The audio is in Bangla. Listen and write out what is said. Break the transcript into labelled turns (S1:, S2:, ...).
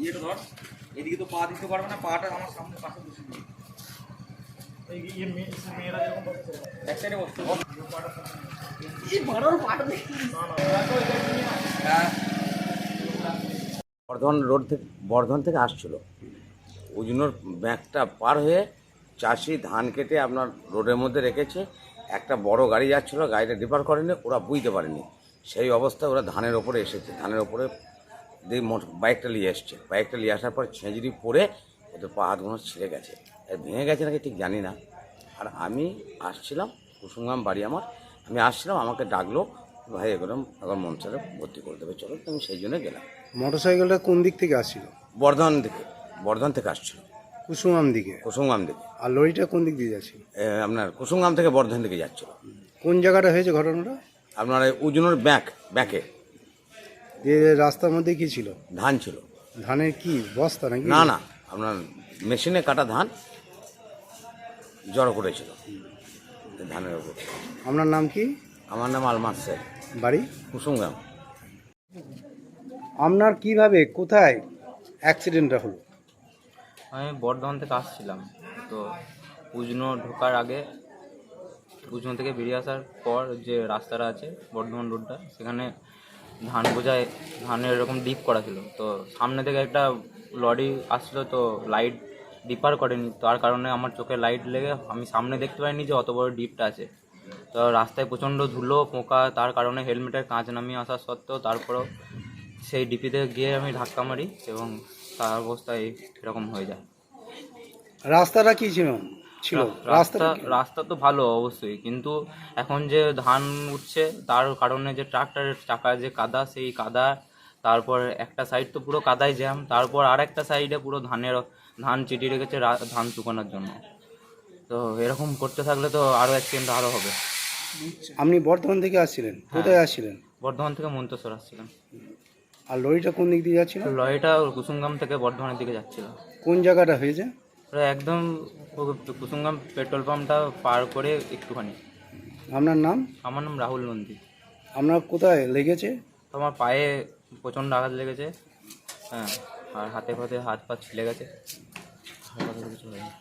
S1: ইয়েটা ধর, এদিকে তো পা দিতে পারবে না, পাটা আমার সামনে পাশে বসে দিই।
S2: বর্ধমান থেকে আসছিল, ওই জন্য ব্যাগটা পার হয়ে চাষি ধান কেটে আপনার রোডের মধ্যে রেখেছে। একটা বড় গাড়ি যাচ্ছিলো, গাড়িটা ডিপার করেনি, ওরা বুঝতে পারেনি। সেই অবস্থায় ওরা ধানের ওপরে এসেছে, ধানের ওপরে দিয়ে বাইকটা নিয়ে এসছে। বাইকটা নিয়ে আসার পর ছেঁচড়ি পরে ওদের পা হাতগুলো ছিঁড়ে গেছে, ভেঙে গেছে নাকি ঠিক জানি না। আর আমি আসছিলাম, কুসুমগ্রাম বাড়ি আমার, আমি আসছিলাম, আমাকে ডাকলো, ভাই এগুলো এখন মনসারে ভর্তি করে দেবে, চলো। আমি সেই জন্য গেলাম।
S3: মোটর সাইকেলটা কোন দিক থেকে আসছিল?
S2: বর্ধমান থেকে আসছিল,
S3: কুসুমগ্রাম দিকে।
S2: কুসুমগ্রাম দিকে।
S3: আর লরিটা কোন দিক দিয়ে যাচ্ছিল?
S2: আপনার কুসুমগ্রাম থেকে বর্ধমান দিকে যাচ্ছিল।
S3: কোন জায়গাটা হয়েছে ঘটনাটা?
S2: আপনার উজনোর ব্যাকে
S3: যে রাস্তার মধ্যে কি ছিল?
S2: ধান ছিল।
S3: ধানের কি বস্তা নাকি?
S2: না না, আপনার মেশিনে কাটা ধান জড়ো করেছিল ধানের উপর।
S3: আপনার নাম কি?
S2: আমার নাম আলমাস শেখ,
S3: বাড়ি
S2: কুসুমগ্রাম।
S3: আপনার কিভাবে কোথায় অ্যাক্সিডেন্টটা হলো?
S4: আমি বর্ধমান থেকে আসছিলাম, তো উজনো ঢোকার আগে, উজনো থেকে বেরিয়ে আসার পর যে রাস্তাটা আছে বর্ধমান রোডটা, সেখানে ধান বোঝায় ধানের এরকম ডিপ করা ছিল। তো সামনে থেকে একটা লরি আসছিলো, তো লাইট ডিপার করেনি, তার কারণে আমার চোখে লাইট লেগে আমি সামনে দেখতে পাইনি যে অত বড় ডিপটা আছে। তো রাস্তায় প্রচণ্ড ধুলো পোকা, তার কারণে হেলমেটের কাঁচ নামিয়ে আসা সত্ত্বেও তারপরেও সেই ডিপিতে গিয়ে আমি ধাক্কা মারি এবং তার অবস্থায় এরকম হয়ে যায়।
S3: রাস্তাটা কি ছিল?
S4: রাস্তা তো ভালো অবশ্যই, কিন্তু এখন যে ধান উঠছে তার কারণে যে ট্রাক্টরের চাকার যে কাদা, সেই কাদা, তারপর একটা সাইড তো পুরো কাদায় জ্যাম, তারপর আর একটা সাইডে পুরো ধান চিটিয়ে রেখেছে ধান শুকানোর জন্য। তো এরকম করতে থাকলে তো আরও অ্যাক্সিডেন্ট আরও হবে।
S3: আপনি বর্ধমান থেকে আসছিলেন? কোথায় আসছিলেন?
S4: বর্ধমান থেকে মন্তেশ্বর আসছিলাম।
S3: আর লরিটা কোন দিক দিয়ে যাচ্ছিল?
S4: লরিটা কুসুমগ্রাম থেকে বর্ধমানের দিকে যাচ্ছিল।
S3: কোন জায়গাটা হয়েছে?
S4: একদম কুসুমগ্রাম পেট্রোল পাম্পটা পার করে একটুখানি।
S3: আপনার নাম?
S4: আমার নাম রাহুল নন্দী।
S3: আপনার কোথায় লেগেছে?
S4: আমার পায়ে প্রচণ্ড আঘাত লেগেছে, হ্যাঁ, আর হাতে হাত পা ছিলে গেছে, কিছু হয়নি।